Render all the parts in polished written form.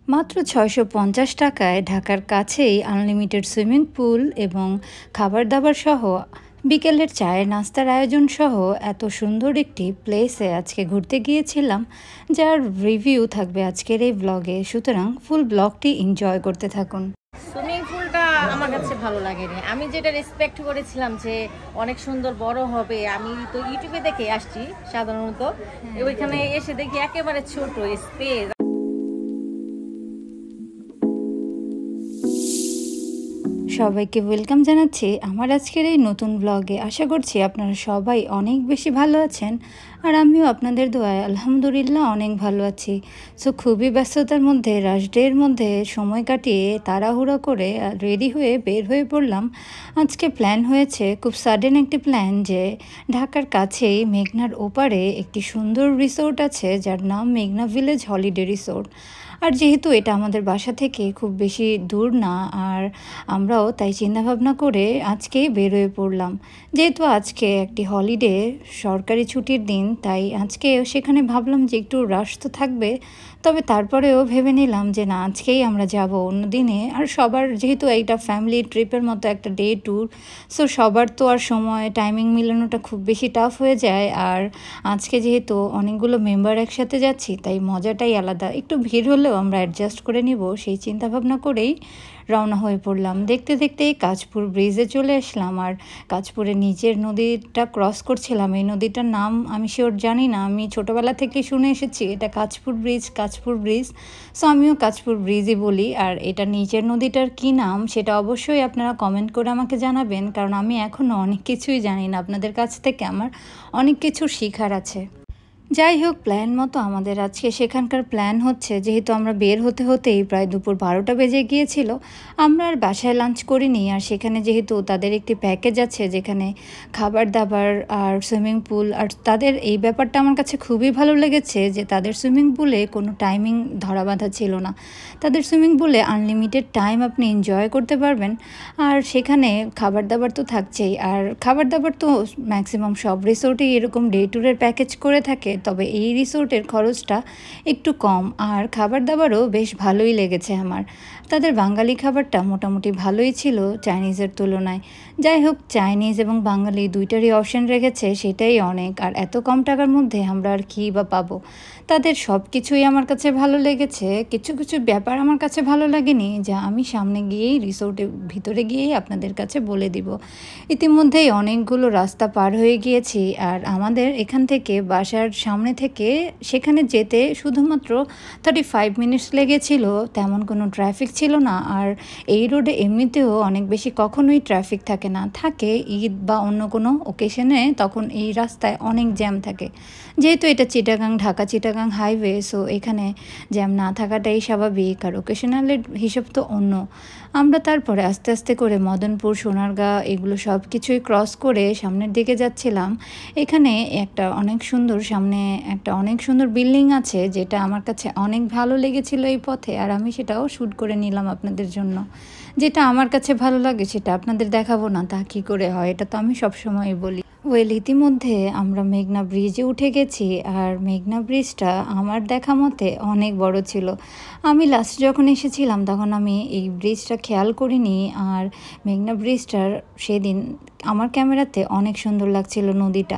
মাত্র ৬৫০ টাকায় ঢাকার কাছেই আনলিমিটেড সুইমিং পুল এবং খাবার-দাবার সহ বিকেলের চায়ের নাস্তার আয়োজন সহ এত সুন্দর একটি প্লেসে আজকে ঘুরতে গিয়েছিলাম, যার রিভিউ থাকবে আজকের এই ব্লগে। সুতরাং ফুল ব্লগটি এনজয় করতে থাকুন। সুইমিং পুলটা আমার কাছে ভালো লাগেনি। আমি যেটা রেসপেক্ট করেছিলাম যে অনেক সুন্দর বড় হবে, আমি তো ইউটিউবে দেখে আসছি সাধারণত, ওইখানে এসে দেখি একেবারে ছোট স্পেস। সবাইকে ওয়েলকাম জানাচ্ছি আমার আজকের এই নতুন ব্লগে। আশা করছি আপনারা সবাই অনেক বেশি ভালো আছেন, আর আমিও আপনাদের দোয়ায় আলহামদুলিল্লাহ অনেক ভালো আছি। সো খুবই ব্যস্ততার মধ্যে, রাশ ডের মধ্যে সময় কাটিয়ে তাড়াহুড়ো করে রেডি হয়ে বের হয়ে পড়লাম। আজকে প্ল্যান হয়েছে খুব সাডেন একটি প্ল্যান, যে ঢাকার কাছেই মেঘনার ওপারে একটি সুন্দর রিসোর্ট আছে যার নাম মেঘনা ভিলেজ হলিডে রিসোর্ট। আর যেহেতু এটা আমাদের বাসা থেকে খুব বেশি দূর না, আর আমরাও তাই চিন্তাভাবনা করে আজকেই বের হয়ে পড়লাম। যেহেতু আজকে একটি হলিডে, সরকারি ছুটির দিন, তাই আজকে সেখানে ভাবলাম যে একটু রাশ তো থাকবে, তবে তারপরেও ভেবে নিলাম যে না, আজকেই আমরা যাব, অন্য দিনে আর সবার যেহেতু এইটা ফ্যামিলি ট্রিপের মতো একটা ডে ট্যুর, সো সবার তো আর সময় টাইমিং মিলানোটা খুব বেশি টাফ হয়ে যায়। আর আজকে যেহেতু অনেকগুলো মেম্বার একসাথে যাচ্ছি, তাই মজাটাই আলাদা। একটু ভিড় হলেও আমরা অ্যাডজাস্ট করে নিব, সেই চিন্তাভাবনা করেই রওনা হয়ে পড়লাম। দেখতে দেখতেই কাঁচপুর ব্রিজে চলে আসলাম, আর কাঁচপুরের নিচের নদীটা ক্রস করছিলাম। এই নদীটার নাম আমি শিওর জানি না, আমি ছোটোবেলা থেকে শুনে এসেছি এটা Kanchpur bridge, Kanchpur bridge, so আমিও কাঁচপুর ব্রিজই বলি। আর এটা নিচের নদীটার কী নাম সেটা অবশ্যই আপনারা কমেন্ট করে আমাকে জানাবেন, কারণ আমি এখনও অনেক কিছুই জানি না। আপনাদের কাছ থেকে আমার অনেক কিছু শেখার আছে। যাই হোক, প্ল্যান মতো আমাদের আজকে সেখানকার প্ল্যান হচ্ছে, যেহেতু আমরা বের হতে হতেই প্রায় দুপুর 12টা বেজে গিয়েছিল, আমরা আর বাসায় লাঞ্চ করিনি। আর সেখানে যেহেতু তাদের একটি প্যাকেজ আছে যেখানে খাবার দাবার আর সুইমিং পুল, আর তাদের এই ব্যাপারটা আমার কাছে খুবই ভালো লেগেছে যে তাদের সুইমিং পুলে কোনো টাইমিং ধরা বাঁধা ছিল না। তাদের সুইমিং পুলে আনলিমিটেড টাইম আপনি এনজয় করতে পারবেন। আর সেখানে খাবার দাবার তো থাকছেই, আর খাবার দাবার তো ম্যাক্সিমাম সব রিসোর্টেই এরকম ডে ট্যুরের প্যাকেজ করে থাকে, তবে এই রিসোর্টের খরচটা একটু কম, আর খাবার দাবারও বেশ ভালোই লেগেছে আমার। তাদের বাঙালি খাবারটা মোটামুটি ভালোই ছিল চাইনিজের তুলনায়। যাই হোক, চাইনিজ এবং বাঙালি দুইটারই অপশন রেখেছে, সেটাই অনেক। আর এত কম টাকার মধ্যে আমরা আর কী বা পাবো। তাদের সব কিছুই আমার কাছে ভালো লেগেছে, কিছু কিছু ব্যাপার আমার কাছে ভালো লাগেনি, যা আমি সামনে গিয়েই রিসোর্টের ভিতরে গিয়েই আপনাদের কাছে বলে দিব। ইতিমধ্যেই অনেকগুলো রাস্তা পার হয়ে গিয়েছি, আর আমাদের এখান থেকে বাসার সামনে থেকে সেখানে যেতে শুধুমাত্র 35 মিনিটস লেগেছিল। তেমন কোনো ট্রাফিক ছিল না, আর এই রোডে এমনিতেও অনেক বেশি কখনোই ট্রাফিক থাকে না। থাকে ঈদ বা অন্য কোনো ওকেশনে, তখন এই রাস্তায় অনেক জ্যাম থাকে। যেহেতু এটা চিটাগাং, ঢাকা চিটাগাং হাইওয়ে, সো এখানে জ্যাম না থাকাটাই স্বাভাবিক, আর ওকেশনালের হিসাব তো অন্য। আমরা তারপরে আস্তে আস্তে করে মদনপুর, সোনারগাঁ এগুলো সব কিছুই ক্রস করে সামনের দিকে যাচ্ছিলাম। এখানে একটা অনেক সুন্দর বিল্ডিং আছে, যেটা আমার কাছে অনেক ভালো লেগেছিল এই পথে, আর আমি সেটাও শ্যুট করে নিলাম আপনাদের জন্য। যেটা আমার কাছে ভালো লাগে সেটা আপনাদের দেখাবো না তা কী করে হয়, এটা তো আমি সবসময়ই বলি। ইতিমধ্যে আমরা মেঘনা ব্রিজে উঠে গেছি, আর মেঘনা ব্রিজটা আমার দেখা মতে অনেক বড় ছিল। আমি লাস্ট যখন এসেছিলাম তখন আমি এই ব্রিজটা খেয়াল করিনি, আর মেঘনা ব্রিজটার সেদিন আমার ক্যামেরাতে অনেক সুন্দর লাগছিল নদীটা।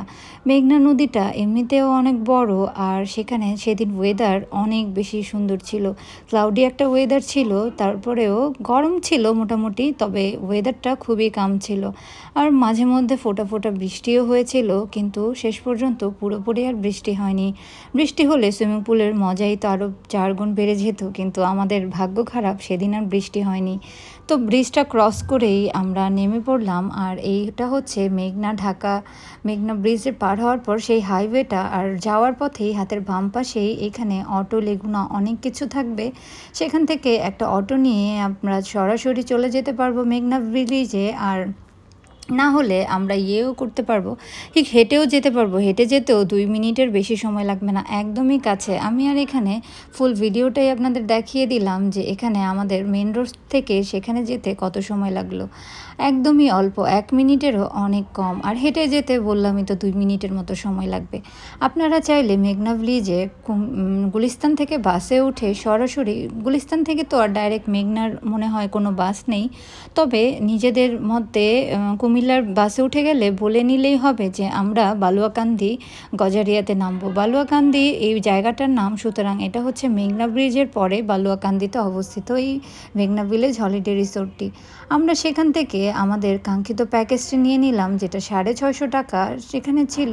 মেঘনা নদীটা এমনিতেও অনেক বড়, আর সেখানে সেদিন ওয়েদার অনেক বেশি সুন্দর ছিল। ক্লাউডি একটা ওয়েদার ছিল, তারপরেও গরম ছিল মোটামুটি, তবে ওয়েদারটা খুবই কাম ছিল। আর মাঝে মধ্যে ফোঁটা ফোঁটা বৃষ্টিও হয়েছিল, কিন্তু শেষ পর্যন্ত পুরোপুরি আর বৃষ্টি হয়নি। বৃষ্টি হলে সুইমিং পুলের মজাই তো আরও 4 গুণ বেড়ে যেত, কিন্তু আমাদের ভাগ্য খারাপ, সেদিন আর বৃষ্টি হয়নি। তো ব্রিজটা ক্রস করেই আমরা নেমে পড়লাম, আর এইটা হচ্ছে মেঘনা ব্রিজে পার হওয়ার পর সেই হাইওয়েটা। আর যাওয়ার পথেই হাতের বাম পাশেই এখানে অটো, লেগুনা অনেক কিছু থাকবে। সেখান থেকে একটা অটো নিয়ে আমরা সরাসরি চলে যেতে পারবো মেঘনা ব্রিজে। আর না হলে আমরা ইয়েও করতে পারবো, ঠিক হেঁটেও যেতে পারবো। হেঁটে যেতেও 2 মিনিটের বেশি সময় লাগবে না, একদমই কাছে। আমি আর এখানে ফুল ভিডিওটাই আপনাদের দেখিয়ে দিলাম যে এখানে আমাদের মেন রোড থেকে সেখানে যেতে কত সময় লাগলো। একদমই অল্প, 1 মিনিটেরও অনেক কম। আর হেঁটে যেতে বললামই তো 2 মিনিটের মতো সময় লাগবে। আপনারা চাইলে মেঘনা ব্রিজে গুলিস্তান থেকে বাসে উঠে সরাসরি, গুলিস্তান থেকে তো আর ডাইরেক্ট মেঘনার মনে হয় কোনো বাস নেই, তবে নিজেদের মধ্যে কুমিল্লার বাসে উঠে গেলে বলে নিলেই হবে যে আমরা বালুয়াকান্দি গজারিয়াতে নামবো। বালুয়াকান্দি এই জায়গাটার নাম, সুতরাং এটা হচ্ছে মেঘনা ব্রিজের পরে বালুয়াকান্দিতে অবস্থিত এই মেঘনা ভিলেজ হলিডে রিসোর্টটি। আমরা সেখান থেকে আমাদের কাঙ্ক্ষিত প্যাকেজটি নিয়ে নিলাম, যেটা 650 টাকা। সেখানে ছিল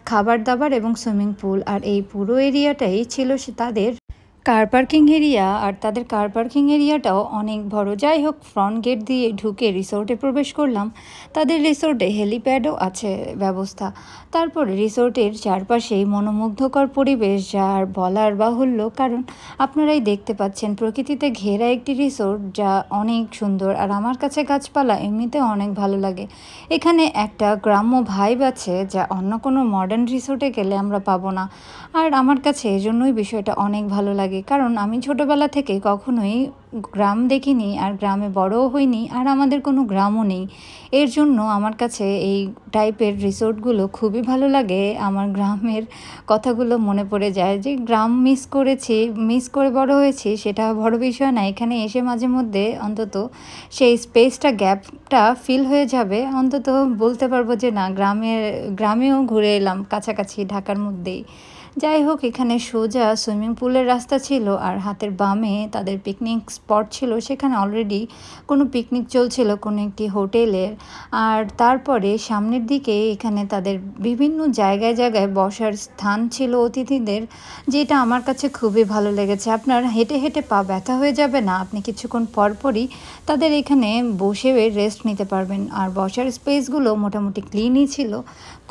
খাবার দাবার এবং সুইমিং পুল, আর এই পুরো এরিয়াটাই ছিল তাদের কার পার্কিং এরিয়া। আর তাদের কার পার্কিং এরিয়াটাও অনেক বড়। যাই হোক, ফ্রন্ট গেট দিয়ে ঢুকে রিসোর্টে প্রবেশ করলাম। তাদের রিসোর্টে হেলিপ্যাডও আছে ব্যবস্থা। তারপরে রিসোর্টের চারপাশেই মনোমুগ্ধকর পরিবেশ, যা আর বলার বাহুল্য, কারণ আপনারাই দেখতে পাচ্ছেন প্রকৃতিতে ঘেরা একটি রিসোর্ট যা অনেক সুন্দর। আর আমার কাছে গাছপালা এমনিতে অনেক ভালো লাগে। এখানে একটা গ্রাম্য ভাইব আছে যা অন্য কোনো মডার্ন রিসোর্টে গেলে আমরা পাবো না। আর আমার কাছে এজন্যই বিষয়টা অনেক ভালো লাগে, কারণ আমি ছোটোবেলা থেকে কখনোই গ্রাম দেখিনি, আর গ্রামে বড়ও হইনি, আর আমাদের কোনো গ্রামও নেই। এর জন্য আমার কাছে এই টাইপের রিসোর্টগুলো খুবই ভালো লাগে। আমার গ্রামের কথাগুলো মনে পড়ে যায়, যে গ্রাম মিস করে বড় হয়েছি, সেটা বড় বিষয় না। এখানে এসে মাঝে মধ্যে অন্তত সেই স্পেসটা, গ্যাপটা ফিল হয়ে যাবে। অন্তত বলতে পারবো যে না, গ্রামেও ঘুরে এলাম কাছাকাছি ঢাকার মধ্যেই। যাই হোক, এখানে সোজা সুইমিং পুলের রাস্তা ছিল, আর হাতের বামে তাদের পিকনিক স্পট ছিল। সেখানে অলরেডি কোনো পিকনিক চলছিল কোনো একটি হোটেলের। আর তারপরে সামনের দিকে এখানে তাদের বিভিন্ন জায়গায় জায়গায় বসার স্থান ছিল অতিথিদের, যেটা আমার কাছে খুবই ভালো লেগেছে। আপনার হেঁটে হেঁটে পা ব্যথা হয়ে যাবে না, আপনি কিছুক্ষণ পরপরই তাদের এখানে বসে রেস্ট নিতে পারবেন। আর বসার স্পেসগুলো মোটামুটি ক্লিনই ছিল,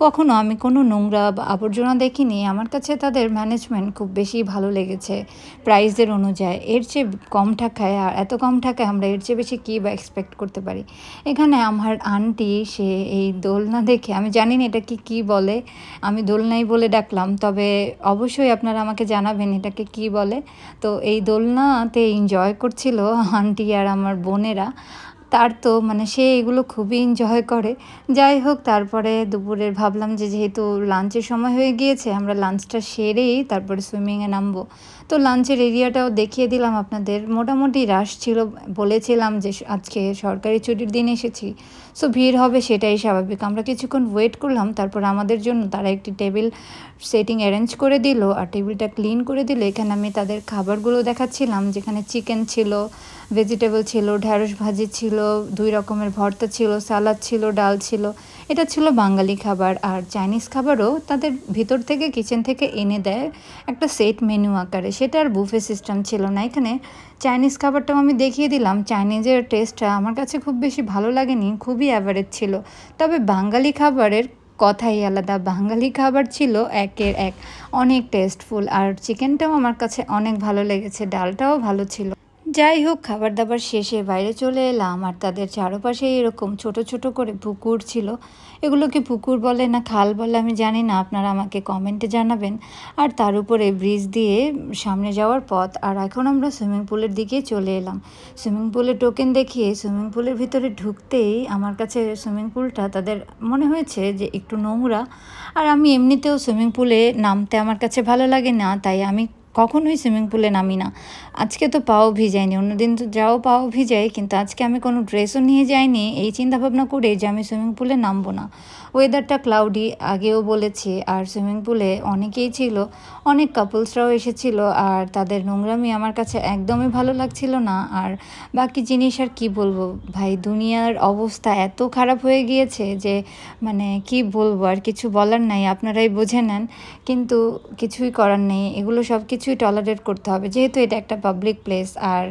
কখনো আমি কোনো নোংরা বা আবর্জনা দেখিনি। আমার কাছে তাদের ম্যানেজমেন্ট খুব বেশি ভালো লেগেছে প্রাইসের অনুযায়ী। এর চেয়ে কম টাকায়, আর এত কম টাকায় আমরা এর চেয়ে বেশি কী বা এক্সপেক্ট করতে পারি। এখানে আমার আন্টি, সে এই দোলনা দেখে, আমি জানি না এটাকে কী বলে, আমি দোলনাই বলে ডাকলাম, তবে অবশ্যই আপনারা আমাকে জানাবেন এটাকে কী বলে। তো এই দোলনাতে এনজয় করছিল আন্টি আর আমার বোনেরা। তার তো মানে সে এগুলো খুবই এনজয় করে। যাই হোক, তারপরে দুপুরের ভাবলাম যে যেহেতু লাঞ্চের সময় হয়ে গিয়েছে, আমরা লাঞ্চটা সেরেই তারপরে সুইমিংয়ে নামবো। তো লাঞ্চের এরিয়াটাও দেখিয়ে দিলাম আপনাদের। মোটামুটি রাশ ছিল, বলেছিলাম যে আজকে সরকারি ছুটির দিন এসেছি, সো ভিড় হবে, সেটাই স্বাভাবিক। আমরা কিছুক্ষণ ওয়েট করলাম, তারপর আমাদের জন্য তারা একটি টেবিল সেটিং অ্যারেঞ্জ করে দিল, আর টেবিলটা ক্লিন করে দিল। এখানে আমি তাদের খাবারগুলো দেখাচ্ছিলাম, যেখানে চিকেন ছিল, ভেজিটেবল ছিল, ঢ্যাঁড়স ভাজি ছিল, 2 রকমের ভর্তা ছিল, সালাদ ছিল, ডাল ছিল। এটা ছিল বাঙালি খাবার। আর চাইনিজ খাবারও তাদের ভিতর থেকে, কিচেন থেকে এনে দেয় একটা সেট মেনু আকারে, সেটা আর বুফে সিস্টেম ছিল না। এখানে চাইনিজ খাবারটাও আমি দেখিয়ে দিলাম। চাইনিজের টেস্টটা আমার কাছে খুব বেশি ভালো লাগেনি, খুবই অ্যাভারেজ ছিল। তবে বাঙালি খাবারের কথাই আলাদা, বাঙালি খাবার ছিল একের এক, অনেক টেস্টফুল। আর চিকেনটাও আমার কাছে অনেক ভালো লেগেছে, ডালটাও ভালো ছিল। যাই হোক, খাবার দাবার শেষে বাইরে চলে এলাম, আর তাদের চারপাশে এরকম ছোট ছোট করে পুকুর ছিল। এগুলোকে পুকুর বলে না খাল বলে আমি জানি না, আপনারা আমাকে কমেন্টে জানাবেন। আর তার উপরে ব্রিজ দিয়ে সামনে যাওয়ার পথ। আর এখন আমরা সুইমিং পুলের দিকে চলে এলাম। সুইমিং পুলের টোকেন দেখিয়ে সুইমিং পুলের ভিতরে ঢুকতেই আমার কাছে সুইমিং পুলটা তাদের মনে হয়েছে যে একটু নোংরা। আর আমি এমনিতেও সুইমিং পুলে নামতে আমার কাছে ভালো লাগে না, তাই আমি কখনোই সুইমিং পুলে নামি না। আজকে তো পাও ভিজাইনি, অন্যদিন তো যাও পাও ভিজাই, কিন্তু আজকে আমি কোনো ড্রেসও নিয়ে যাইনি, এই চিন্তাভাবনা করে যে আমি সুইমিং পুলে নামবো না। ওয়েদারটা ক্লাউডি, আগেও বলেছি। আর সুইমিং পুলে অনেকেই ছিল, অনেক কাপলসরাও এসেছিল, আর তাদের নোংরামি আমার কাছে একদমই ভালো লাগছিল না। আর বাকি জিনিস আর কি বলবো ভাই, দুনিয়ার অবস্থা এত খারাপ হয়ে গিয়েছে যে মানে কি বলবো, আর কিছু বলার নাই, আপনারাই বুঝে নেন। কিন্তু কিছুই করার নেই, এগুলো সব কিছু কিছুই টলারেট করতে হবে, যেহেতু এটা একটা পাবলিক প্লেস। আর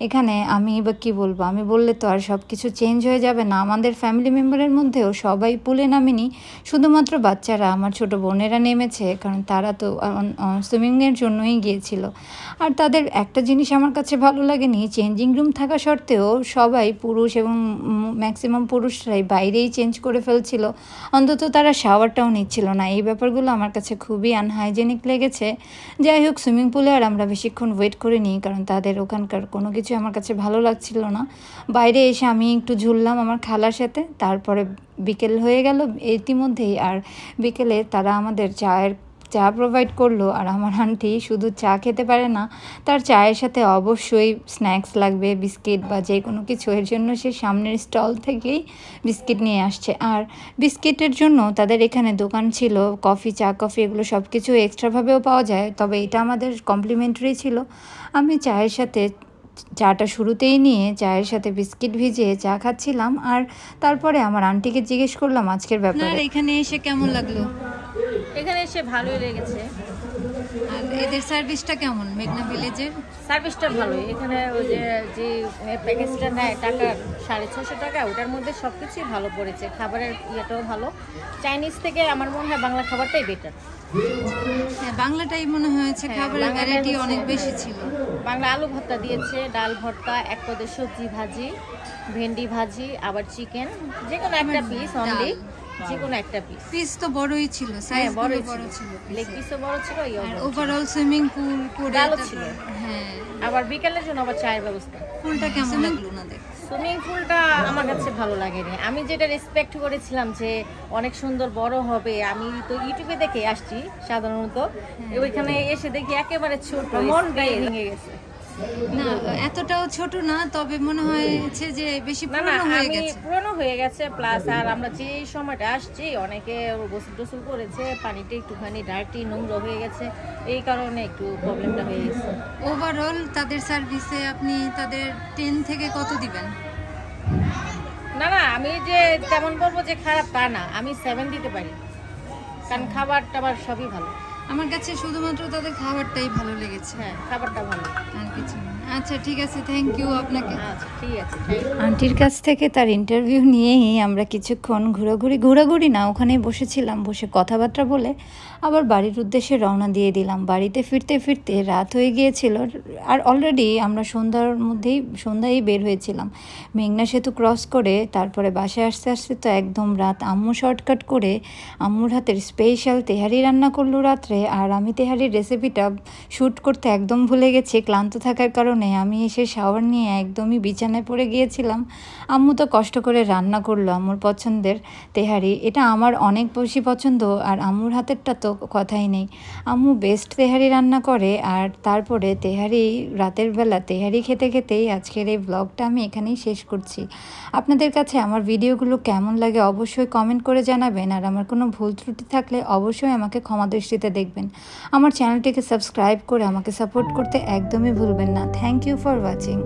এখানে আমি বা কী বলবো, আমি বললে তো আর সব কিছু চেঞ্জ হয়ে যাবে না। আমাদের ফ্যামিলি মেম্বারের মধ্যেও সবাই পুলে নামেনি, শুধুমাত্র বাচ্চারা, আমার ছোট বোনেরা নেমেছে, কারণ তারা তো সুইমিংয়ের জন্যই গিয়েছিল। আর তাদের একটা জিনিস আমার কাছে ভালো লাগেনি, চেঞ্জিং রুম থাকা সত্ত্বেও সবাই পুরুষ এবং ম্যাক্সিমাম পুরুষরাই বাইরেই চেঞ্জ করে ফেলছিল, অন্তত তারা শাওয়ারটাও নিচ্ছিল না। এই ব্যাপারগুলো আমার কাছে খুবই আনহাইজেনিক লেগেছে। যাই হোক, সুইমিং পুলে আর আমরা বেশিক্ষণ ওয়েট করিনি, কারণ তাদের ওখানকার কোনো কিছু আমার কাছে ভালো লাগছিল না। বাইরে এসে আমি একটু ঝুললাম আমার খালার সাথে, তারপরে বিকেল হয়ে গেল ইতিমধ্যেই। আর বিকেলে তারা আমাদের চা প্রোভাইড করলো। আর আমার আন্টি শুধু চা খেতে পারে না, তার চায়ের সাথে অবশ্যই স্ন্যাক্স লাগবে, বিস্কিট বা যে কোনো কিছু। এর জন্য সে সামনের স্টল থেকেই বিস্কিট নিয়ে আসছে। আর বিস্কিটের জন্য তাদের এখানে দোকান ছিল, চা কফি এগুলো সব কিছু এক্সট্রাভাবেও পাওয়া যায়, তবে এটা আমাদের কমপ্লিমেন্টারি ছিল। আমি চায়ের সাথে চাটা শুরুতেই নিয়ে চায়ের সাথে বিস্কিট ভিজিয়ে চা খাচ্ছিলাম। আর তারপরে আমার আন্টিকে জিজ্ঞেস করলাম আজকের ব্যাপারে। এখানে এসে কেমন লাগলো? এখানে এসে ভালোই লেগেছে। আর এদের সার্ভিসটা কেমন? মেঘনা ভিলেজের সার্ভিসটা ভালোই। এখানে ওই যে প্যাকেজটা নেয় টাকা 650 টাকা, ওটার মধ্যে সব কিছুই ভালো পড়েছে। খাবারের ইয়েটাও ভালো। চাইনিজ থেকে আমার মনে হয় বাংলা খাবারটাই বেটার। হ্যাঁ, বাংলাটাই মনে হয়েছে। খাবারের ভ্যারাইটি অনেক বেশি ছিল। বাংলা আলু ভর্তা দিয়েছে, ডাল ভর্তা, এক পদের সবজি ভাজি, ভেন্ডি ভাজি, আবার চিকেন, যে কোনো একটা পিস অনলি, যে কোনো একটা পিস তো বড়ই ছিল, সাইজ বড় ছিল, লেগ পিসও বড় ছিল। আর ওভারঅল সুইমিং পুল করে ভালো ছিল। হ্যাঁ, আবার বিকেলের জন্য আবার চায়ের ব্যবস্থা। পুলটা কেমন লাগলো ওনাদের? সুইমিং পুলটা আমার কাছে ভালো লাগেনি। আমি যেটা রেসপেক্ট করেছিলাম যে অনেক সুন্দর বড় হবে, আমি তো ইউটিউবে দেখে আসছি সাধারণত, ওইখানে এসে দেখি একেবারে ছোট, মন ভেঙে গেছে। না, এতটাও ছোট না, তবে মনে হয়েছে যে বেশি পুরনো হয়ে গেছে। প্লাস আর আমরা যে সময়টা আসছি অনেকে গোসল টোসল করেছে, পানিটা একটুখানি ডার্টি নোংরা হয়ে গেছে, এই কারণে একটু প্রবলেমটা হয়ে গেছে। ওভারঅল তাদের সার্ভিসে আপনি তাদের 10 থেকে কত দিবেন? না, আমি যে তেমন বলবো যে খারাপ তা না, আমি 7 দিতে পারি, কারণ খাবার টাবার সবই ভালো। আমার কাছে শুধুমাত্র তাদের খাবারটাই ভালো লেগেছে। হ্যাঁ, খাবারটা ভালো, আর কিছু না। আচ্ছা, ঠিক আছে, থ্যাংক ইউ আপনাকে। আচ্ছা, ঠিক আছে। আন্টির কাছ থেকে তার ইন্টারভিউ নিয়েই আমরা কিছুক্ষণ ঘোরাঘুরি না, ওখানেই বসেছিলাম, বসে কথাবার্তা বলে আবার বাড়ির উদ্দেশ্যে রওনা দিয়ে দিলাম। বাড়িতে ফিরতে ফিরতে রাত হয়ে গিয়েছিল, আর অলরেডি আমরা সন্ধ্যায় বের হয়েছিলাম মেঘনা সেতু ক্রস করে। তারপরে বাসায় আসতে আসতে তো একদম রাত। আম্মু শর্টকাট করে আম্মুর হাতের স্পেশাল তেহারি রান্না করলো রাত্রে। আর আমি তেহারির রেসিপিটা শ্যুট করতে একদম ভুলে গেছি ক্লান্ত থাকার কারণে। আমি এসে শাওয়ার নিয়ে একদমই বিছানায় পড়ে গিয়েছিলাম। আম্মু তো কষ্ট করে রান্না করলো আম্মুর পছন্দের তেহারি। এটা আমার অনেক বেশি পছন্দ, আর আম্মুর হাতেরটা তো কথাই নেই। আম্মু বেস্ট তেহারি রান্না করে। আর তারপরে রাতের বেলা তেহারি খেতে খেতেই আজকের এই ব্লগটা আমি এখানেই শেষ করছি। আপনাদের কাছে আমার ভিডিওগুলো কেমন লাগে অবশ্যই কমেন্ট করে জানাবেন। আর আমার কোনো ভুল ত্রুটি থাকলে অবশ্যই আমাকে ক্ষমা দৃষ্টিতে দেখবেন। আমার চ্যানেলটিকে সাবস্ক্রাইব করে আমাকে সাপোর্ট করতে একদমই ভুলবেন না। Thank you for watching.